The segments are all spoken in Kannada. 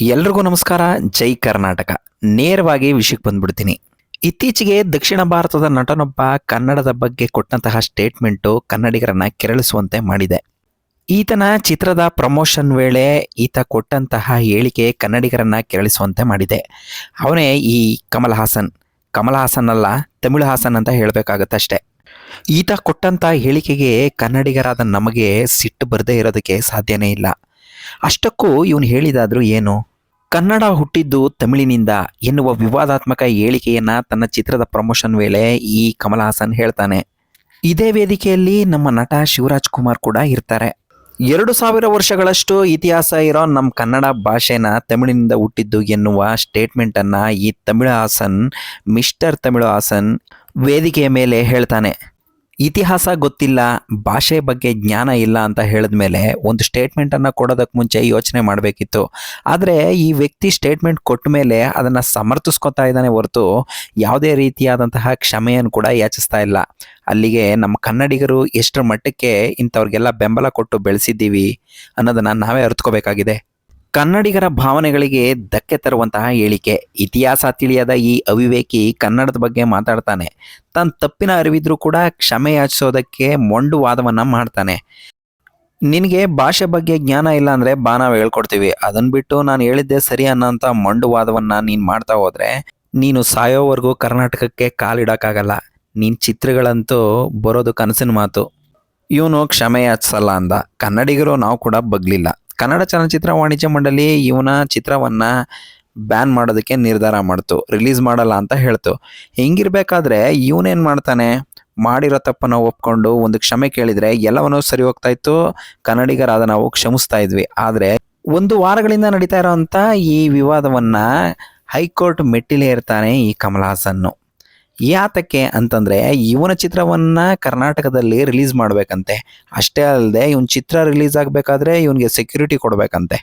ಎಲ್ರಿಗೂ ನಮಸ್ಕಾರ. ಜೈ ಕರ್ನಾಟಕ. ನೇರವಾಗಿ ವಿಷಯಕ್ಕೆ ಬಂದ್ಬಿಡ್ತೀನಿ. ಇತ್ತೀಚೆಗೆ ದಕ್ಷಿಣ ಭಾರತದ ನಟನೊಬ್ಬ ಕನ್ನಡದ ಬಗ್ಗೆ ಕೊಟ್ಟಂತಹ ಸ್ಟೇಟ್ಮೆಂಟು ಕನ್ನಡಿಗರನ್ನ ಕೆರಳಿಸುವಂತೆ ಮಾಡಿದೆ. ಈತನ ಚಿತ್ರದ ಪ್ರಮೋಷನ್ ವೇಳೆ ಈತ ಕೊಟ್ಟಂತಹ ಹೇಳಿಕೆ ಕನ್ನಡಿಗರನ್ನ ಕೆರಳಿಸುವಂತೆ ಮಾಡಿದೆ. ಅವನೇ ಈ ಕಮಲ್ ಹಾಸನ್ ಅಲ್ಲ, ತಮಿಳು ಹಾಸನ್ ಅಂತ ಹೇಳಬೇಕಾಗತ್ತಷ್ಟೆ. ಈತ ಕೊಟ್ಟಂತ ಹೇಳಿಕೆಗೆ ಕನ್ನಡಿಗರಾದ ನಮಗೆ ಸಿಟ್ಟು ಬರದೇ ಇರೋದಕ್ಕೆ ಸಾಧ್ಯನೇ ಇಲ್ಲ. ಅಷ್ಟಕ್ಕೂ ಇವನು ಹೇಳಿದಾದ್ರೂ ಏನು, ಕನ್ನಡ ಹುಟ್ಟಿದ್ದು ತಮಿಳಿನಿಂದ ಎನ್ನುವ ವಿವಾದಾತ್ಮಕ ಹೇಳಿಕೆಯನ್ನ ತನ್ನ ಚಿತ್ರದ ಪ್ರಮೋಷನ್ ವೇಳೆ ಈ ಕಮಲ್ ಹಾಸನ್ ಹೇಳ್ತಾನೆ. ಇದೇ ವೇದಿಕೆಯಲ್ಲಿ ನಮ್ಮ ನಟ ಶಿವರಾಜ್ ಕುಮಾರ್ ಕೂಡ ಇರ್ತಾರೆ. 2000 ವರ್ಷಗಳಷ್ಟು ಇತಿಹಾಸ ಇರೋ ನಮ್ಮ ಕನ್ನಡ ಭಾಷೆನ ತಮಿಳಿನಿಂದ ಹುಟ್ಟಿದ್ದು ಎನ್ನುವ ಸ್ಟೇಟ್ಮೆಂಟ್ ಅನ್ನ ಈ ತಮಿಳು ಹಾಸನ್, ಮಿಸ್ಟರ್ ತಮಿಳು ಹಾಸನ್ ವೇದಿಕೆಯ ಮೇಲೆ ಹೇಳ್ತಾನೆ. ಇತಿಹಾಸ ಗೊತ್ತಿಲ್ಲ, ಭಾಷೆ ಬಗ್ಗೆ ಜ್ಞಾನ ಇಲ್ಲ ಅಂತ ಹೇಳಿದ್ಮೇಲೆ ಒಂದು ಸ್ಟೇಟ್ಮೆಂಟನ್ನು ಕೊಡೋದಕ್ಕೆ ಮುಂಚೆ ಯೋಚನೆ ಮಾಡಬೇಕಿತ್ತು. ಆದರೆ ಈ ವ್ಯಕ್ತಿ ಸ್ಟೇಟ್ಮೆಂಟ್ ಕೊಟ್ಟ ಮೇಲೆ ಅದನ್ನು ಸಮರ್ಥಿಸ್ಕೊತಾ ಇದ್ದಾನೆ ಹೊರತು ಯಾವುದೇ ರೀತಿಯಾದಂತಹ ಕ್ಷಮೆಯನ್ನು ಕೂಡ ಯಾಚಿಸ್ತಾ ಇಲ್ಲ. ಅಲ್ಲಿಗೆ ನಮ್ಮ ಕನ್ನಡಿಗರು ಎಷ್ಟರ ಮಟ್ಟಕ್ಕೆ ಇಂಥವ್ರಿಗೆಲ್ಲ ಬೆಂಬಲ ಕೊಟ್ಟು ಬೆಳೆಸಿದ್ದೀವಿ ಅನ್ನೋದನ್ನು ನಾವೇ ಅರ್ಥಕೋಬೇಕಾಗಿದೆ. ಕನ್ನಡಿಗರ ಭಾವನೆಗಳಿಗೆ ಧಕ್ಕೆ ತರುವಂತಹ ಹೇಳಿಕೆ. ಇತಿಹಾಸ ತಿಳಿಯದ ಈ ಅವಿವೇಕಿ ಕನ್ನಡದ ಬಗ್ಗೆ ಮಾತಾಡ್ತಾನೆ. ತನ್ನ ತಪ್ಪಿನ ಅರಿವಿದ್ರೂ ಕೂಡ ಕ್ಷಮೆ ಯಾಚಿಸೋದಕ್ಕೆ ಮೊಂಡು ವಾದವನ್ನ ಮಾಡ್ತಾನೆ. ನಿನಗೆ ಭಾಷೆ ಬಗ್ಗೆ ಜ್ಞಾನ ಇಲ್ಲ ಅಂದರೆ ನಾವು ಹೇಳ್ಕೊಡ್ತೀವಿ, ಅದನ್ನ ಬಿಟ್ಟು ನಾನು ಹೇಳಿದ್ದೆ ಸರಿ ಅನ್ನೋಂಥ ಮೊಂಡು ವಾದವನ್ನ ನೀನು ಮಾಡ್ತಾ ಹೋದ್ರೆ ನೀನು ಸಾಯೋವರೆಗೂ ಕರ್ನಾಟಕಕ್ಕೆ ಕಾಲಿಡೋಕ್ಕಾಗಲ್ಲ. ನೀನು ಚಿತ್ರಗಳಂತೂ ಬರೋದು ಕನಸಿನ ಮಾತು. ಇವನು ಕ್ಷಮೆ ಯಾಚಿಸಲ್ಲ ಅಂದ. ಕನ್ನಡಿಗರು ನಾವು ಕೂಡ ಬಗ್ಲಿಲ್ಲ. ಕನ್ನಡ ಚಲನಚಿತ್ರ ವಾಣಿಜ್ಯ ಮಂಡಳಿ ಇವನ ಚಿತ್ರವನ್ನ ಬ್ಯಾನ್ ಮಾಡೋದಕ್ಕೆ ನಿರ್ಧಾರ ಮಾಡ್ತು, ರಿಲೀಸ್ ಮಾಡಲ್ಲ ಅಂತ ಹೇಳ್ತು. ಹಿಂಗಿರ್ಬೇಕಾದ್ರೆ ಇವನೇನ್ ಮಾಡ್ತಾನೆ, ಮಾಡಿರೋ ತಪ್ಪನ್ನು ಒಪ್ಕೊಂಡು ಒಂದು ಕ್ಷಮೆ ಕೇಳಿದ್ರೆ ಎಲ್ಲವನ್ನೂ ಸರಿ ಹೋಗ್ತಾ ಇತ್ತು, ಕನ್ನಡಿಗರಾದ ನಾವು ಕ್ಷಮಿಸ್ತಾ ಇದ್ವಿ. ಆದ್ರೆ 1 ವಾರಗಳಿಂದ ನಡೀತಾ ಇರೋಂಥ ಈ ವಿವಾದವನ್ನ ಹೈಕೋರ್ಟ್ ಮೆಟ್ಟಿಲೇ ಇರ್ತಾನೆ ಈ ಕಮಲ್ ಹಾಸನ್ನು. ಯಾತಕ್ಕೆ ಅಂತಂದ್ರೆ ಇವನ ಚಿತ್ರವನ್ನ ಕರ್ನಾಟಕದಲ್ಲಿ ರಿಲೀಸ್ ಮಾಡ್ಬೇಕಂತೆ. ಅಷ್ಟೇ ಅಲ್ಲದೆ ಇವನ್ ಚಿತ್ರ ರಿಲೀಸ್ ಆಗ್ಬೇಕಾದ್ರೆ ಇವನಿಗೆ ಸೆಕ್ಯೂರಿಟಿ ಕೊಡ್ಬೇಕಂತೆ.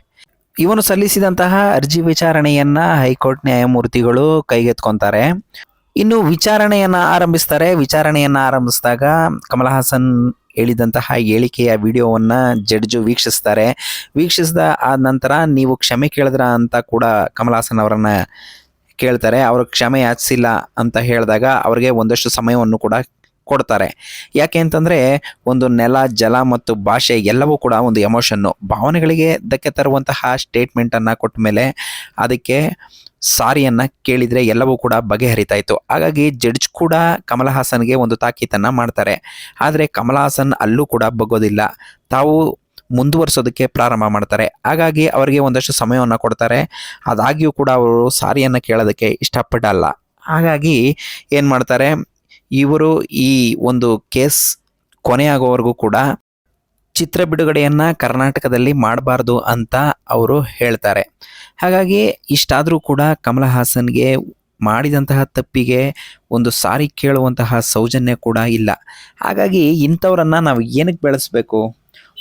ಇವನು ಸಲ್ಲಿಸಿದಂತಹ ಅರ್ಜಿ ವಿಚಾರಣೆಯನ್ನ ಹೈಕೋರ್ಟ್ ನ್ಯಾಯಮೂರ್ತಿಗಳು ಕೈಗೆತ್ಕೊಂತಾರೆ. ಇನ್ನು ವಿಚಾರಣೆಯನ್ನ ಆರಂಭಿಸಿದಾಗ ಕಮಲ್ ಹಾಸನ್ ಹೇಳಿದಂತಹ ಹೇಳಿಕೆಯ ವಿಡಿಯೋವನ್ನ ಜಡ್ಜು ವೀಕ್ಷಿಸಿದ ಆದ ನಂತರ ನೀವು ಕ್ಷಮೆ ಕೇಳಿದ್ರ ಅಂತ ಕೂಡ ಕಮಲ್ ಹಾಸನ್ ಅವರನ್ನ ಕೇಳ್ತಾರೆ. ಅವರು ಕ್ಷಮೆ ಯಾಚಿಸಿಲ್ಲ ಅಂತ ಹೇಳಿದಾಗ ಅವ್ರಿಗೆ ಒಂದಷ್ಟು ಸಮಯವನ್ನು ಕೂಡ ಕೊಡ್ತಾರೆ. ಯಾಕೆ ಅಂತಂದರೆ ಒಂದು ನೆಲ, ಜಲ ಮತ್ತು ಭಾಷೆ ಎಲ್ಲವೂ ಕೂಡ ಒಂದು ಎಮೋಷನ್ನು, ಭಾವನೆಗಳಿಗೆ ಧಕ್ಕೆ ತರುವಂತಹ ಸ್ಟೇಟ್ಮೆಂಟನ್ನು ಕೊಟ್ಟ ಮೇಲೆ ಅದಕ್ಕೆ ಸಾರಿಯನ್ನು ಕೇಳಿದರೆ ಎಲ್ಲವೂ ಕೂಡ ಬಗೆಹರಿತಾ ಇತ್ತು. ಹಾಗಾಗಿ ಜಡ್ಜ್ ಕೂಡ ಕಮಲ್ ಹಾಸನ್ಗೆ ಒಂದು ತಾಕೀತನ್ನು ಮಾಡ್ತಾರೆ. ಆದರೆ ಕಮಲ್ ಹಾಸನ್ ಅಲ್ಲೂ ಕೂಡ ಬಗ್ಗೋದಿಲ್ಲ, ತಾವು ಮುಂದುವರಿಸೋದಕ್ಕೆ ಪ್ರಾರಂಭ ಮಾಡ್ತಾರೆ. ಹಾಗಾಗಿ ಅವರಿಗೆ ಒಂದಷ್ಟು ಸಮಯವನ್ನು ಕೊಡ್ತಾರೆ. ಆದಾಗ್ಯೂ ಕೂಡ ಅವರು ಸಾರಿಯನ್ನು ಕೇಳೋದಕ್ಕೆ ಇಷ್ಟಪಡಲ್ಲ. ಹಾಗಾಗಿ ಏನು ಮಾಡ್ತಾರೆ, ಇವರು ಈ ಒಂದು ಕೇಸ್ ಕೊನೆಯಾಗೋವರೆಗೂ ಕೂಡ ಚಿತ್ರ ಬಿಡುಗಡೆಯನ್ನು ಕರ್ನಾಟಕದಲ್ಲಿ ಮಾಡಬಾರ್ದು ಅಂತ ಅವರು ಹೇಳ್ತಾರೆ. ಹಾಗಾಗಿ ಇಷ್ಟಾದರೂ ಕೂಡ ಕಮಲ್ ಹಾಸನ್ಗೆ ಮಾಡಿದಂತಹ ತಪ್ಪಿಗೆ ಒಂದು ಸಾರಿ ಕೇಳುವಂತಹ ಸೌಜನ್ಯ ಕೂಡ ಇಲ್ಲ. ಹಾಗಾಗಿ ಇಂಥವ್ರನ್ನ ನಾವು ಏನಕ್ಕೆ ಬೆಳೆಸಬೇಕು?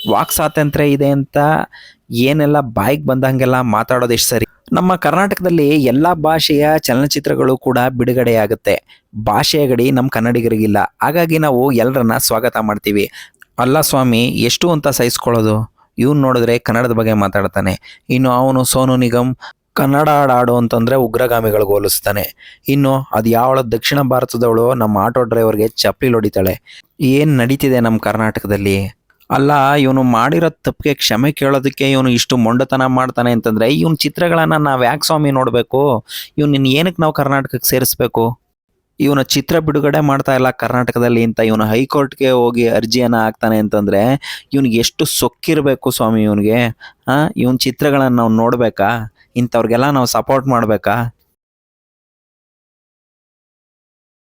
ವಾಕ್ ಸ್ವಾತಂತ್ರ್ಯ ಇದೆ ಅಂತ ಏನೆಲ್ಲ ಬಾಯಿಗೆ ಬಂದಂಗೆಲ್ಲ ಮಾತಾಡೋದು ಎಷ್ಟು ಸರಿ? ನಮ್ಮ ಕರ್ನಾಟಕದಲ್ಲಿ ಎಲ್ಲ ಭಾಷೆಯ ಚಲನಚಿತ್ರಗಳು ಕೂಡ ಬಿಡುಗಡೆಯಾಗುತ್ತೆ. ಭಾಷೆಯ ಗಡಿ ನಮ್ಮ ಕನ್ನಡಿಗರಿಗಿಲ್ಲ. ಹಾಗಾಗಿ ನಾವು ಎಲ್ಲರನ್ನ ಸ್ವಾಗತ ಮಾಡ್ತೀವಿ. ಅಲ್ಲ ಸ್ವಾಮಿ, ಎಷ್ಟು ಅಂತ ಸಹಿಸ್ಕೊಳ್ಳೋದು? ಇವ್ನು ನೋಡಿದ್ರೆ ಕನ್ನಡದ ಬಗ್ಗೆ ಮಾತಾಡ್ತಾನೆ, ಇನ್ನು ಅವನು ಸೋನು ನಿಗಮ್ ಕನ್ನಡ ಹಾಡು ಅಂತಂದರೆ ಉಗ್ರಗಾಮಿಗಳಿಗೆ ಹೋಲಿಸ್ತಾನೆ. ಇನ್ನು ಅದು ಯಾವಳ ದಕ್ಷಿಣ ಭಾರತದವಳು ನಮ್ಮ ಆಟೋ ಡ್ರೈವರ್ಗೆ ಚಪ್ಪಲಿ ಹೊಡಿತಾಳೆ. ಏನು ನಡೀತಿದೆ ನಮ್ಮ ಕರ್ನಾಟಕದಲ್ಲಿ? ಅಲ್ಲ, ಇವನು ಮಾಡಿರೋ ತಪ್ಪಿಗೆ ಕ್ಷಮೆ ಕೇಳೋದಕ್ಕೆ ಇವನು ಇಷ್ಟು ಮೊಂಡತನ ಮಾಡ್ತಾನೆ ಅಂತಂದರೆ ಇವನ ಚಿತ್ರಗಳನ್ನು ನಾವು ಯಾಕೆ ಸ್ವಾಮಿ ನೋಡಬೇಕು? ಇವನು ಏನಕ್ಕೆ ನಾವು ಕರ್ನಾಟಕಕ್ಕೆ ಸೇರಿಸ್ಬೇಕು? ಇವನ ಚಿತ್ರ ಬಿಡುಗಡೆ ಮಾಡ್ತಾ ಇಲ್ಲ ಕರ್ನಾಟಕದಲ್ಲಿ ಅಂತ ಇವನು ಹೈಕೋರ್ಟ್ಗೆ ಹೋಗಿ ಅರ್ಜಿಯನ್ನು ಹಾಕ್ತಾನೆ ಅಂತಂದರೆ ಇವನಿಗೆ ಎಷ್ಟು ಸೊಕ್ಕಿರಬೇಕು ಸ್ವಾಮಿ ಇವನಿಗೆ. ಇವನ ಚಿತ್ರಗಳನ್ನು ನಾವು ನೋಡಬೇಕಾ? ಇಂಥವ್ರಿಗೆಲ್ಲ ನಾವು ಸಪೋರ್ಟ್ ಮಾಡಬೇಕಾ?